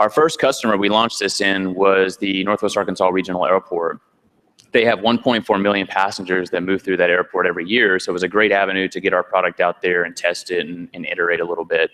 Our first customer we launched this in was the Northwest Arkansas Regional Airport. They have 1.4 million passengers that move through that airport every year, so it was a great avenue to get our product out there and test it and iterate a little bit.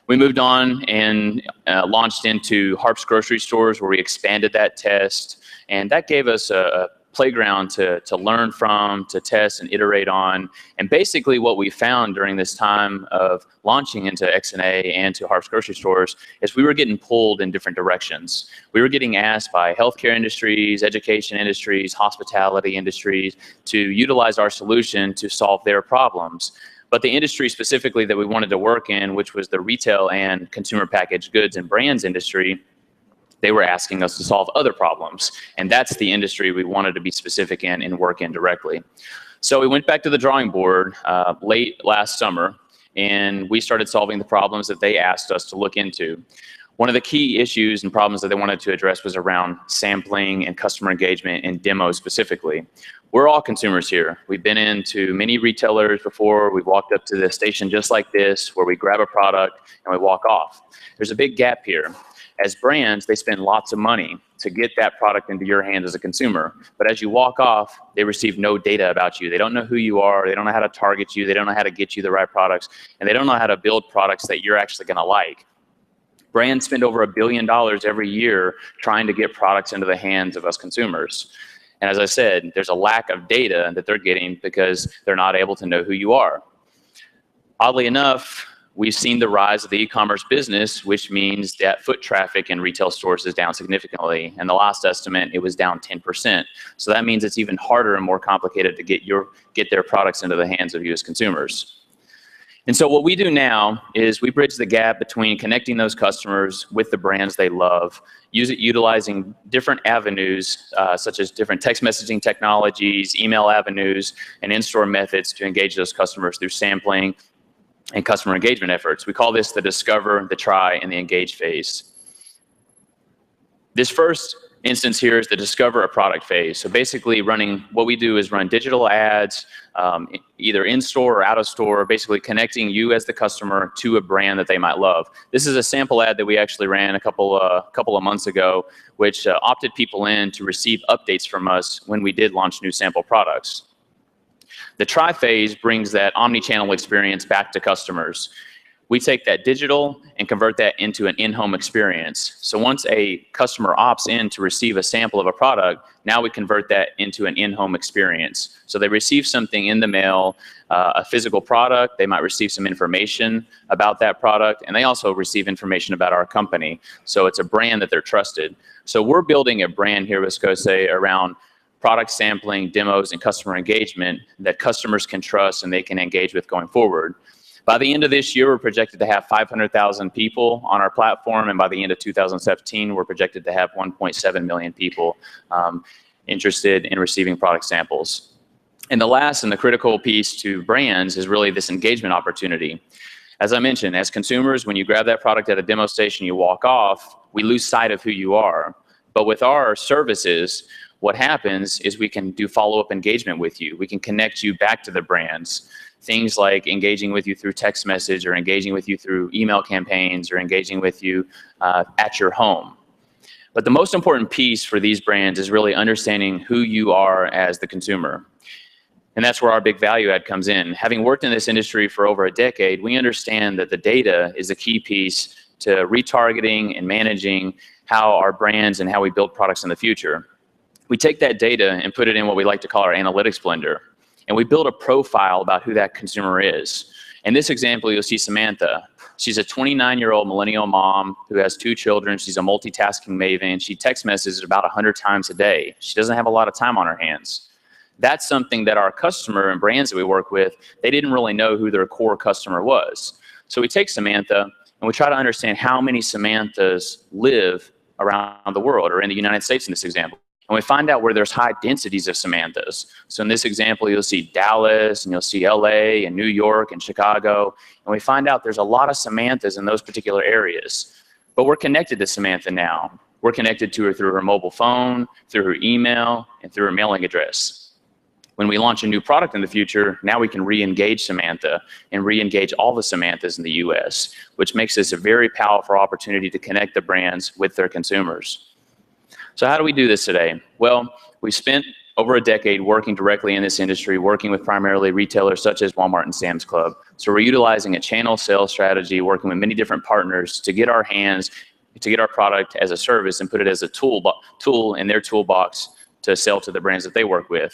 We moved on and launched into Harps grocery stores, where we expanded that test, and that gave us a playground to learn from, to test and iterate on. And basically what we found during this time of launching into XNA and to Harps grocery stores is we were getting pulled in different directions. We were getting asked by healthcare industries, education industries, hospitality industries to utilize our solution to solve their problems. But the industry specifically that we wanted to work in, which was the retail and consumer packaged goods and brands industry, they were asking us to solve other problems. And that's the industry we wanted to be specific in and work in directly. So we went back to the drawing board late last summer, and we started solving the problems that they asked us to look into. One of the key issues and problems that they wanted to address was around sampling and customer engagement and demos specifically. We're all consumers here. We've been into many retailers before. We've walked up to the station just like this, where we grab a product and we walk off. There's a big gap here. As brands, they spend lots of money to get that product into your hand as a consumer. But as you walk off, they receive no data about you. They don't know who you are. They don't know how to target you. They don't know how to get you the right products. And they don't know how to build products that you're actually going to like. Brands spend over $1 billion every year trying to get products into the hands of us consumers. And as I said, there's a lack of data that they're getting because they're not able to know who you are. Oddly enough, we've seen the rise of the e-commerce business, which means that foot traffic in retail stores is down significantly. And the last estimate, it was down 10%. So that means it's even harder and more complicated to get their products into the hands of you as consumers. And so what we do now is we bridge the gap between connecting those customers with the brands they love, utilizing different avenues, such as different text messaging technologies, email avenues, and in-store methods to engage those customers through sampling and customer engagement efforts. We call this the discover, the try, and the engage phase. This first instance here is the discover a product phase. So basically what we do is run digital ads, either in-store or out-of-store, basically connecting you as the customer to a brand that they might love. This is a sample ad that we actually ran a couple of months ago, which opted people in to receive updates from us when we did launch new sample products. The try phase brings that omni-channel experience back to customers. We take that digital and convert that into an in-home experience. So once a customer opts in to receive a sample of a product, now we convert that into an in-home experience. So they receive something in the mail, a physical product, they might receive some information about that product, and they also receive information about our company. So it's a brand that they're trusted. So we're building a brand here with Scosay around product sampling, demos, and customer engagement that customers can trust and they can engage with going forward. By the end of this year, we're projected to have 500,000 people on our platform, and by the end of 2017, we're projected to have 1.7 million people interested in receiving product samples. And the last and the critical piece to brands is really this engagement opportunity. As I mentioned, as consumers, when you grab that product at a demo station, you walk off, we lose sight of who you are. But with our services, what happens is we can do follow-up engagement with you. We can connect you back to the brands. Things like engaging with you through text message, or engaging with you through email campaigns, or engaging with you at your home. But the most important piece for these brands is really understanding who you are as the consumer. And that's where our big value add comes in. Having worked in this industry for over a decade, we understand that the data is a key piece to retargeting and managing how our brands and how we build products in the future. We take that data and put it in what we like to call our analytics blender. And we build a profile about who that consumer is. In this example, you'll see Samantha. She's a 29-year-old millennial mom who has 2 children. She's a multitasking maven. She text messages about 100 times a day. She doesn't have a lot of time on her hands. That's something that our customer and brands that we work with, they didn't really know who their core customer was. So we take Samantha and we try to understand how many Samanthas live around the world, or in the United States in this example. And we find out where there's high densities of Samanthas. So in this example, you'll see Dallas, and you'll see LA, and New York, and Chicago. And we find out there's a lot of Samanthas in those particular areas. But we're connected to Samantha now. We're connected to her through her mobile phone, through her email, and through her mailing address. when we launch a new product in the future, now we can re-engage Samantha and re-engage all the Samanthas in the US, which makes this a very powerful opportunity to connect the brands with their consumers. So how do we do this today? Well, we spent over a decade working directly in this industry, working with primarily retailers such as Walmart and Sam's Club. So we're utilizing a channel sales strategy, working with many different partners to get our product as a service and put it as a tool in their toolbox to sell to the brands that they work with.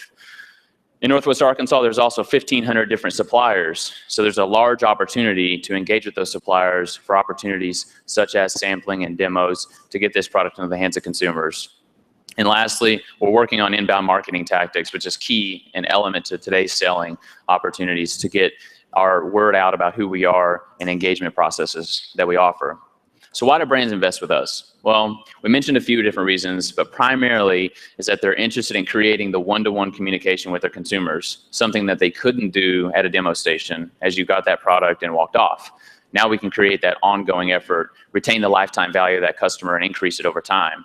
In Northwest Arkansas, there's also 1,500 different suppliers. So there's a large opportunity to engage with those suppliers for opportunities such as sampling and demos to get this product into the hands of consumers. And lastly, we're working on inbound marketing tactics, which is key and element to today's selling opportunities to get our word out about who we are and engagement processes that we offer. So why do brands invest with us? Well, we mentioned a few different reasons, but primarily is that they're interested in creating the one-to-one communication with their consumers, something that they couldn't do at a demo station as you got that product and walked off. Now we can create that ongoing effort, retain the lifetime value of that customer, and increase it over time.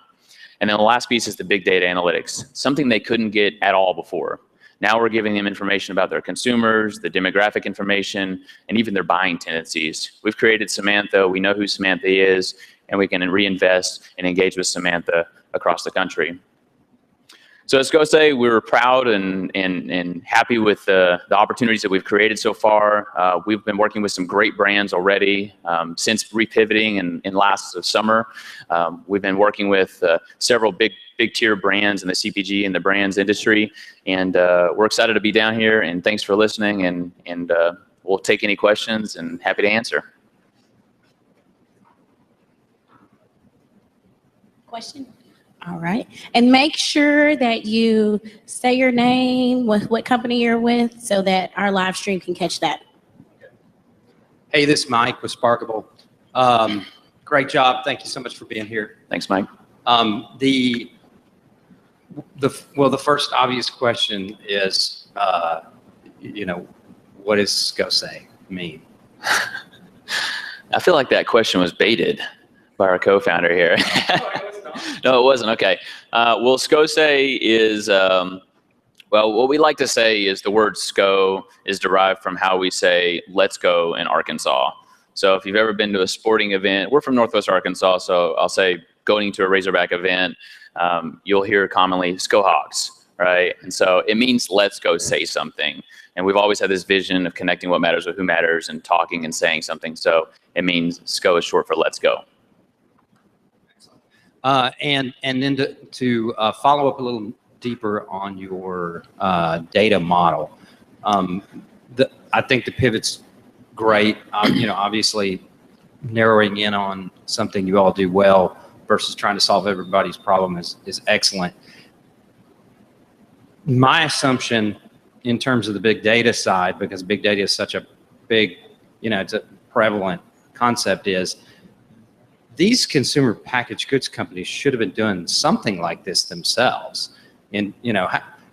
And then the last piece is the big data analytics, something they couldn't get at all before. Now we're giving them information about their consumers, the demographic information, and even their buying tendencies. We've created Samantha, we know who Samantha is, and we can reinvest and engage with Samantha across the country. So at SCOSE, we were proud and happy with the opportunities that we've created so far. We've been working with some great brands already since repivoting in last summer. We've been working with several big tier brands in the CPG and the brands industry, and we're excited to be down here, and thanks for listening, and we'll take any questions and happy to answer. Question? All right. And make sure that you say your name, what company you're with, so that our live stream can catch that. Hey, this is Mike with Sparkable. Great job. Thank you so much for being here. Thanks, Mike. The first obvious question is, what does SCOSE mean? I feel like that question was baited by our co-founder here. No, it wasn't. Okay. Well, SCOSE is, what we like to say is the word SCO is derived from how we say let's go in Arkansas. So if you've ever been to a sporting event, we're from Northwest Arkansas, so I'll say going to a Razorback event, you'll hear commonly SCO Hogs, right? And so it means let's go say something. And we've always had this vision of connecting what matters with who matters and talking and saying something. So it means SCO is short for let's go. And then to follow up a little deeper on your data model, I think the pivot's great. Obviously narrowing in on something you all do well versus trying to solve everybody's problem is excellent. My assumption in terms of the big data side, because big data is such a big, it's a prevalent concept, is these consumer packaged goods companies should have been doing something like this themselves. And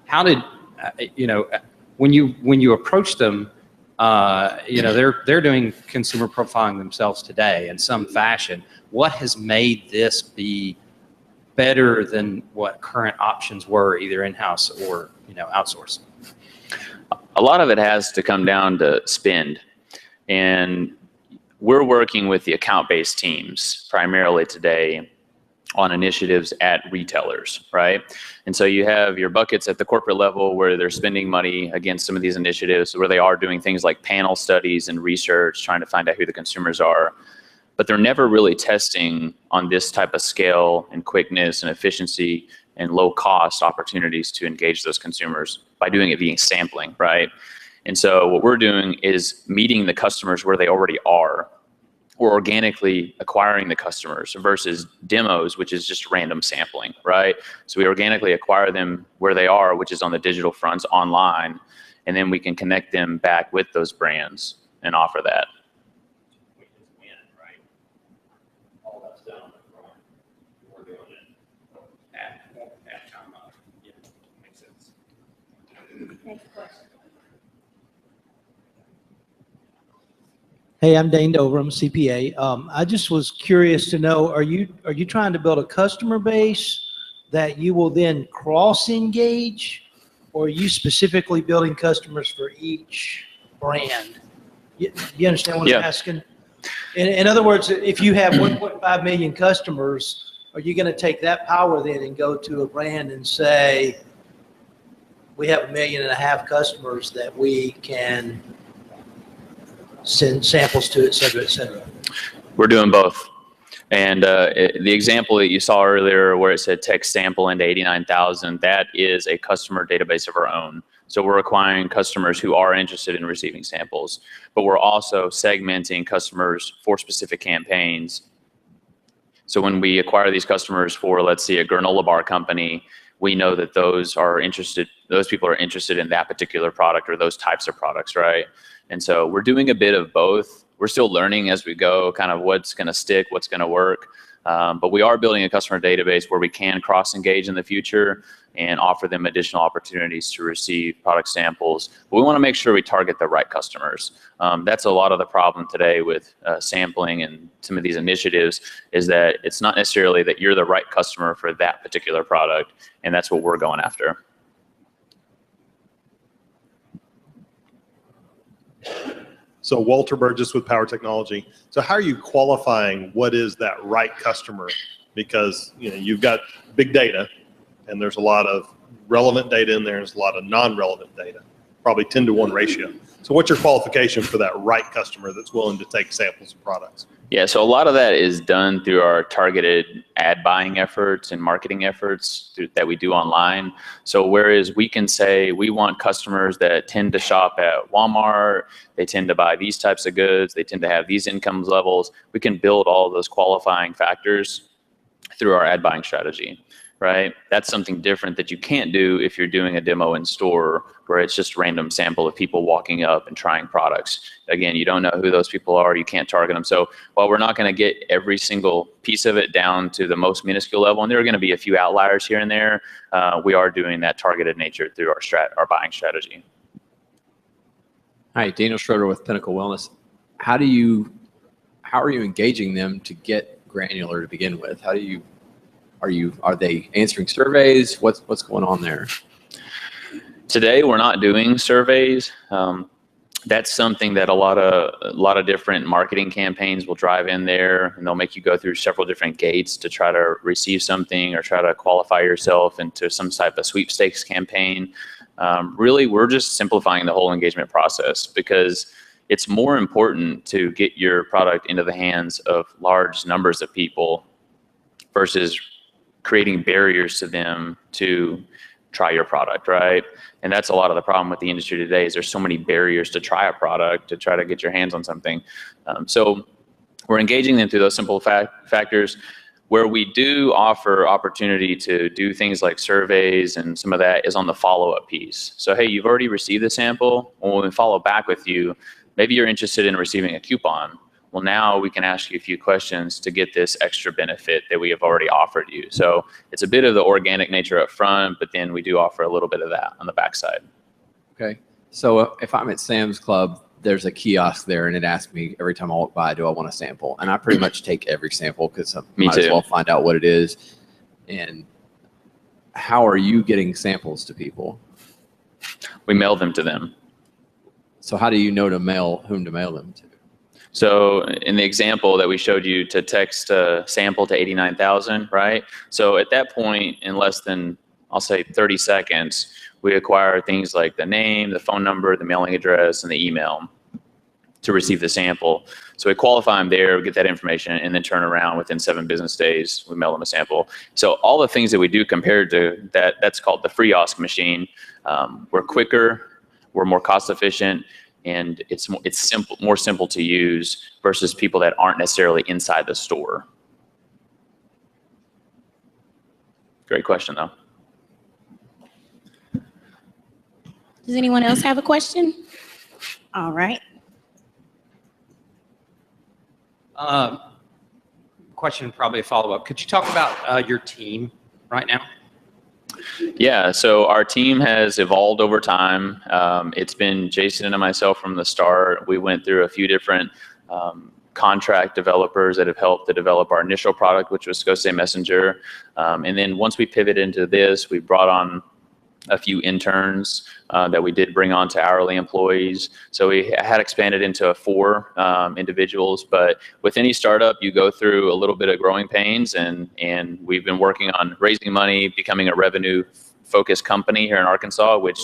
how did when you approach them, they're doing consumer profiling themselves today in some fashion. What has made this be better than what current options were, either in-house or outsourced? A lot of it has to come down to spend, and we're working with the account-based teams primarily today on initiatives at retailers, right? And so you have your buckets at the corporate level where they're spending money against some of these initiatives, where they are doing things like panel studies and research, trying to find out who the consumers are. But they're never really testing on this type of scale and quickness and efficiency and low cost opportunities to engage those consumers by doing it via sampling, right? And so what we're doing is meeting the customers where they already are, or organically acquiring the customers versus demos, which is just random sampling, right? So we organically acquire them where they are, which is on the digital fronts online, and then we can connect them back with those brands and offer that. Next question. Hey, I'm Dane Dover. I'm a CPA. I just was curious to know, are you trying to build a customer base that you will then cross-engage, or are you specifically building customers for each brand? You understand what I'm Yeah. asking? In other words, if you have 1.5 million customers, are you going to take that power then and go to a brand and say, we have 1.5 million customers that we can send samples to, et cetera, et cetera? We're doing both. And the example that you saw earlier where it said text sample into 89,000, that is a customer database of our own. So we're acquiring customers who are interested in receiving samples, but we're also segmenting customers for specific campaigns. So when we acquire these customers for, let's say, a granola bar company, we know that those people are interested in that particular product or those types of products, right? And so we're doing a bit of both. We're still learning as we go, kind of what's going to stick, what's going to work. But we are building a customer database where we can cross-engage in the future and offer them additional opportunities to receive product samples. But we want to make sure we target the right customers. That's a lot of the problem today with sampling and some of these initiatives is that it's not necessarily that you're the right customer for that particular product, and that's what we're going after. So Walter Burgess with Power Technology. So how are you qualifying what is that right customer? Because you've got big data, and there's a lot of relevant data in there, and there's a lot of non-relevant data, probably 10-to-1 ratio. So what's your qualification for that right customer that's willing to take samples of products? Yeah, so a lot of that is done through our targeted ad buying efforts and marketing efforts that we do online. So whereas we can say we want customers that tend to shop at Walmart, they tend to buy these types of goods, they tend to have these income levels, we can build all of those qualifying factors through our ad buying strategy, right? That's something different that you can't do if you're doing a demo in store where it's just a random sample of people walking up and trying products. Again, you don't know who those people are, you can't target them. So while we're not going to get every single piece of it down to the most minuscule level, and there are going to be a few outliers here and there, we are doing that targeted nature through our buying strategy. Hi, Daniel Schroeder with Pinnacle Wellness. How are you engaging them to get granular to begin with? Are they answering surveys? What's going on there? Today, we're not doing surveys. That's something that a lot of different marketing campaigns will drive in there, and they'll make you go through several different gates to try to receive something or try to qualify yourself into some type of sweepstakes campaign. Really, we're just simplifying the whole engagement process because it's more important to get your product into the hands of large numbers of people versus creating barriers to them to try your product, right? And that's a lot of the problem with the industry today is there's so many barriers to try a product, to try to get your hands on something. So we're engaging them through those simple factors. Where we do offer opportunity to do things like surveys and some of that is on the follow-up piece. So, hey, you've already received the sample. Well, when we follow back with you, maybe you're interested in receiving a coupon. Well, now we can ask you a few questions to get this extra benefit that we have already offered you. So it's a bit of the organic nature up front, but then we do offer a little bit of that on the backside. Okay. So if I'm at Sam's Club, there's a kiosk there, and it asks me every time I walk by, do I want a sample? And I pretty much take every sample because I might as well find out what it is. And how are you getting samples to people? We mail them to them. So how do you know whom to mail them to? So in the example that we showed you to text a sample to 89,000, right? So at that point, in less than, I'll say 30 seconds, we acquire things like the name, the phone number, the mailing address, and the email to receive the sample. So we qualify them there, get that information, and then turn around within 7 business days, we mail them a sample. So all the things that we do compared to that, that's called the Freeosk machine. We're quicker, we're more cost efficient, and it's more simple to use versus people that aren't necessarily inside the store. Great question, though. Does anyone else have a question? All right. Question, probably a follow-up. Could you talk about your team right now? Yeah, so our team has evolved over time. It's been Jason and myself from the start. We went through a few different contract developers that have helped to develop our initial product, which was SCOSE Messenger. And then once we pivoted into this, we brought on a few interns that we did bring on to hourly employees. So we had expanded into 4 individuals, but with any startup, you go through a little bit of growing pains, and we've been working on raising money, becoming a revenue-focused company here in Arkansas, which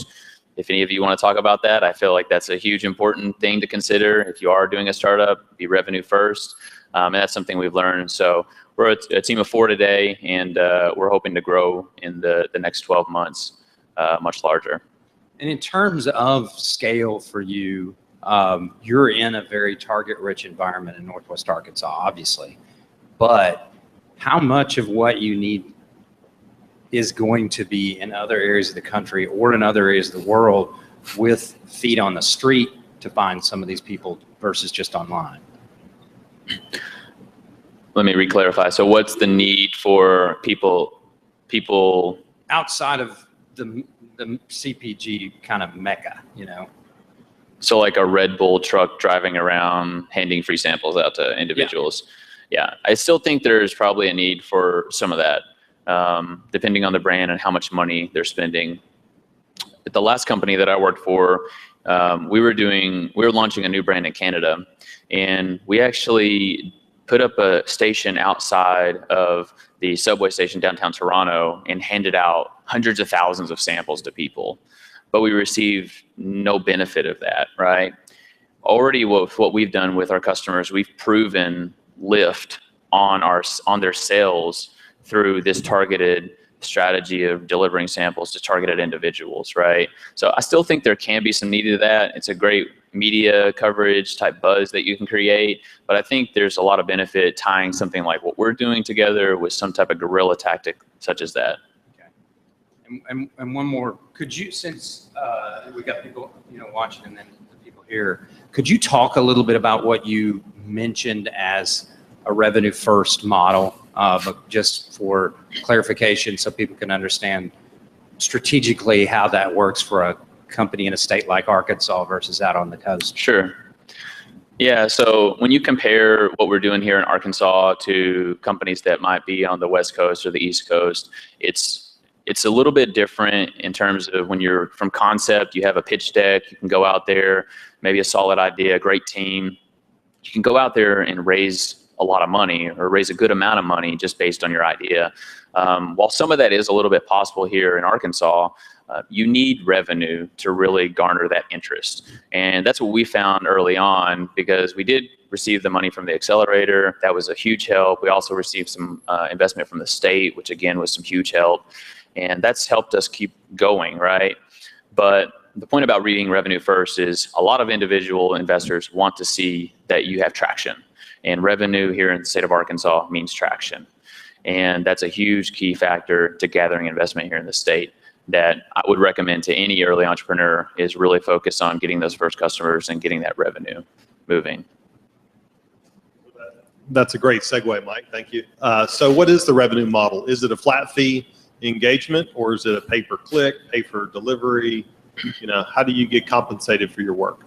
if any of you want to talk about that, I feel like that's a huge important thing to consider. If you are doing a startup, be revenue first. And that's something we've learned. So we're a team of 4 today, and we're hoping to grow in the next 12 months much larger. And in terms of scale for you, you're in a very target-rich environment in Northwest Arkansas, obviously. But how much of what you need is going to be in other areas of the country or in other areas of the world with feet on the street to find some of these people versus just online? Let me re-clarify. So what's the need for people outside of the CPG kind of mecca, you know? So like a Red Bull truck driving around handing free samples out to individuals. Yeah, I still think there's probably a need for some of that, depending on the brand and how much money they're spending. At the last company that I worked for, we were launching a new brand in Canada, and we actually put up a station outside of the subway station downtown Toronto and handed out hundreds of thousands of samples to people, but we received no benefit of that, right? Already what we've done with our customers, we've proven lift on their sales through this targeted strategy of delivering samples to targeted individuals, right? So I still think there can be some need to that. It's a great media coverage type buzz that you can create, but I think there's a lot of benefit tying something like what we're doing together with some type of guerrilla tactic such as that. Okay. And one more, could you, since we got people, you know, watching and then the people here, could you talk a little bit about what you mentioned as a revenue first model, but just for clarification so people can understand strategically how that works for a company in a state like Arkansas versus out on the coast? Sure. Yeah, so when you compare what we're doing here in Arkansas to companies that might be on the West Coast or the East Coast, it's a little bit different in terms of when you're from concept, you have a pitch deck, you can go out there, maybe a solid idea, a great team. You can go out there and raise a lot of money or raise a good amount of money just based on your idea. While some of that is a little bit possible here in Arkansas, you need revenue to really garner that interest. And that's what we found early on, because we did receive the money from the accelerator. That was a huge help. We also received some investment from the state, which again was some huge help. And that's helped us keep going, right? But the point about reading revenue first is a lot of individual investors want to see that you have traction. And revenue here in the state of Arkansas means traction. And that's a huge key factor to gathering investment here in the state that I would recommend to any early entrepreneur is really focus on getting those first customers and getting that revenue moving. That's a great segue, Mike. Thank you. So what is the revenue model? Is it a flat fee engagement, or is it a pay-per-click, pay-for-delivery? You know, how do you get compensated for your work?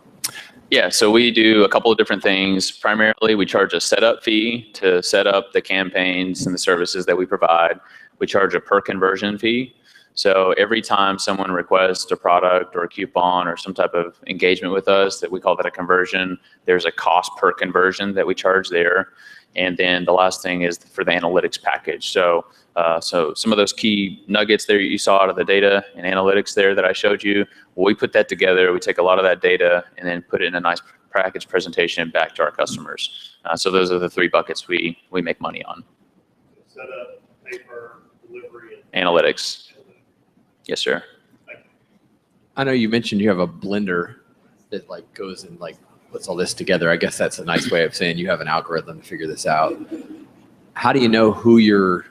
Yeah, so we do a couple of different things. Primarily, we charge a setup fee to set up the campaigns and the services that we provide. We charge a per conversion fee. So every time someone requests a product or a coupon or some type of engagement with us, that we call that a conversion, there's a cost per conversion that we charge there. And then the last thing is for the analytics package. So some of those key nuggets there you saw out of the data and analytics there that I showed you, we put that together. We take a lot of that data and then put it in a nice package presentation back to our customers. So those are the 3 buckets we make money on. Setup, paper, delivery, and analytics. Yes, sir. I know you mentioned you have a blender that like goes and like puts all this together. I guess that's a nice way of saying you have an algorithm to figure this out. How do you know who's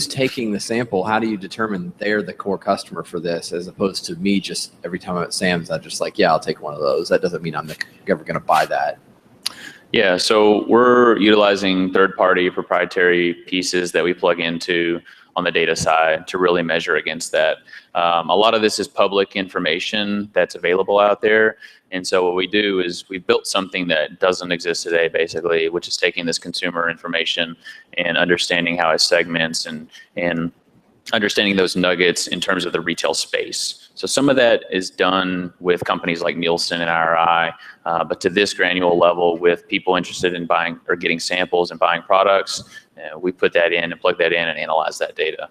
taking the sample? How do you determine they're the core customer for this, as opposed to me just every time I'm at Sam's, I just like, yeah, I'll take one of those. That doesn't mean I'm ever going to buy that. Yeah, so we're utilizing third-party proprietary pieces that we plug into on the data side to really measure against that. A lot of this is public information that's available out there. And so what we do is we built something that doesn't exist today, basically, which is taking this consumer information and understanding how it segments and understanding those nuggets in terms of the retail space. So some of that is done with companies like Nielsen and IRI, but to this granular level with people interested in buying or getting samples and buying products, we put that in and plug that in and analyze that data.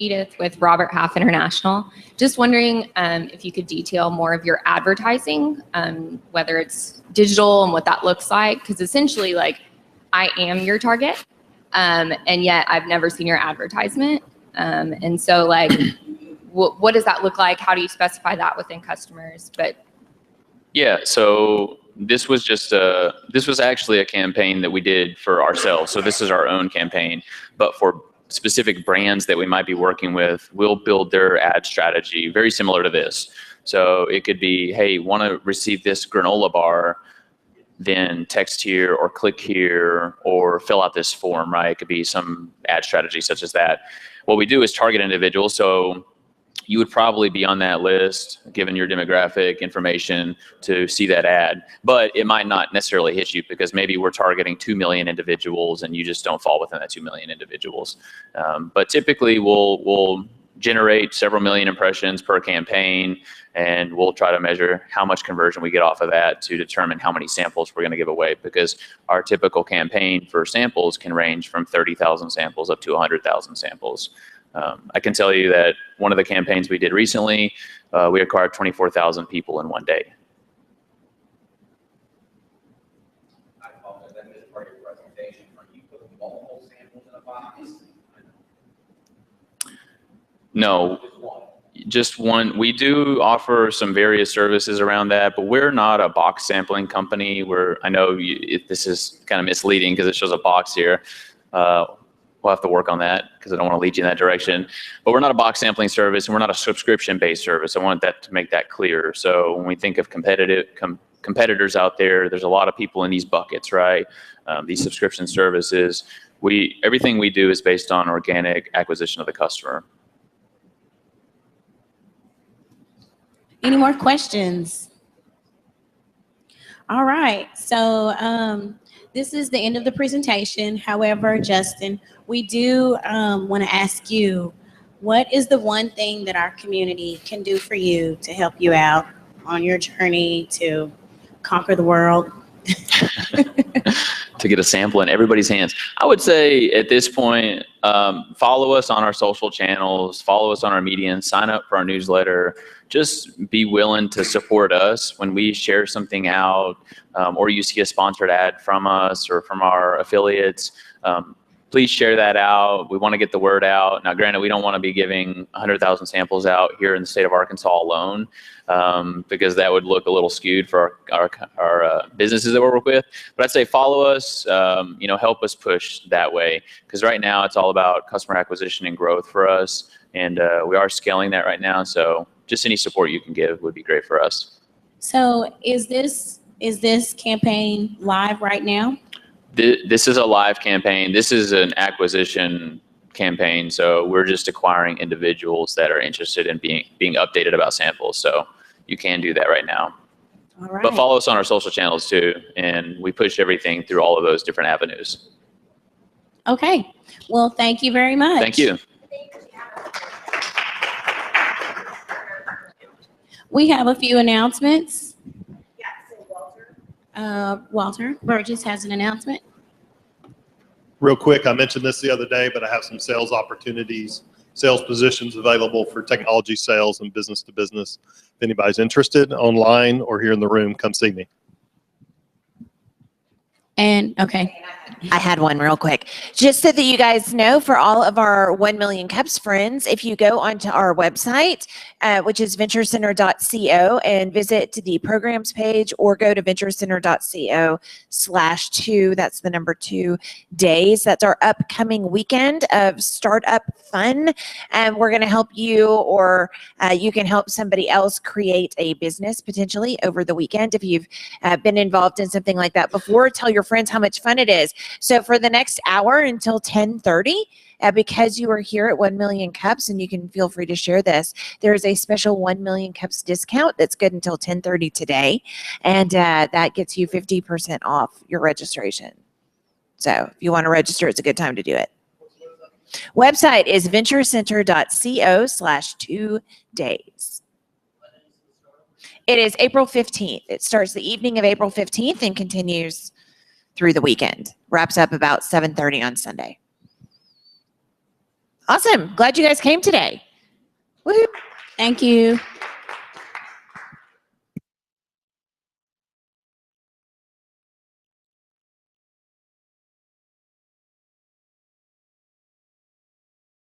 Edith with Robert Half International. Just wondering if you could detail more of your advertising, whether it's digital and what that looks like, because essentially, like, I am your target, and yet I've never seen your advertisement. And so, like, what does that look like? How do you specify that within customers? But yeah, so this was actually a campaign that we did for ourselves. So this is our own campaign, but for specific brands that we might be working with, we'll build their ad strategy very similar to this. So it could be, hey, want to receive this granola bar, then text here or click here or fill out this form, right? It could be some ad strategy such as that. What we do is target individuals. So you would probably be on that list, given your demographic information, to see that ad. But it might not necessarily hit you because maybe we're targeting 2 million individuals and you just don't fall within that 2 million individuals. But typically we'll generate several million impressions per campaign, and we'll try to measure how much conversion we get off of that to determine how many samples we're going to give away, because our typical campaign for samples can range from 30,000 samples up to 100,000 samples. I can tell you that one of the campaigns we did recently, we acquired 24,000 people in one day. I apologize, I missed part of your presentation. Are you putting multiple samples in a box? No, just one. We do offer some various services around that, but we're not a box sampling company. I know this is kind of misleading because it shows a box here. We'll have to work on that because I don't want to lead you in that direction. But we're not a box sampling service, and we're not a subscription-based service. I want that to make that clear. So when we think of competitors out there, there's a lot of people in these buckets, right? These subscription services. Everything we do is based on organic acquisition of the customer. Any more questions? All right. So this is the end of the presentation. However, Justin, we do want to ask you, what is the one thing that our community can do for you to help you out on your journey to conquer the world? To get a sample in everybody's hands. I would say at this point, follow us on our social channels, follow us on our media, sign up for our newsletter. Just be willing to support us when we share something out, or you see a sponsored ad from us or from our affiliates. Please share that out. We want to get the word out. Now, granted, we don't want to be giving 100,000 samples out here in the state of Arkansas alone, because that would look a little skewed for our businesses that we work with. But I'd say follow us, help us push that way, because right now it's all about customer acquisition and growth for us, and we are scaling that right now. So just any support you can give would be great for us. So is this campaign live right now? This is a live campaign. This is an acquisition campaign. So we're just acquiring individuals that are interested in being updated about samples. So you can do that right now. All right. But follow us on our social channels too. And we push everything through all of those different avenues. Okay. Well, thank you very much. Thank you. We have a few announcements. Walter Burgess has an announcement. Real quick, I mentioned this the other day, but I have some sales opportunities, sales positions available for technology sales and business to business. If anybody's interested online or here in the room, come see me. And okay. I had one real quick. Just so that you guys know, for all of our 1 Million Cups friends, if you go onto our website, which is venturecenter.co, and visit the programs page, or go to venturecenter.co/2, that's the number 2 days. That's our upcoming weekend of startup fun. And we're going to help you, or you can help somebody else create a business potentially over the weekend. If you've been involved in something like that before, tell your friends how much fun it is. So for the next hour until 10:30, because you are here at 1 Million Cups, and you can feel free to share this, there is a special 1 Million Cups discount that's good until 10:30 today, and that gets you 50% off your registration. So if you want to register, it's a good time to do it. Website is venturecenter.co/2days. It is April 15th. It starts the evening of April 15th and continues through the weekend. Wraps up about 7:30 on Sunday. Awesome. Glad you guys came today. Woohoo. Thank you.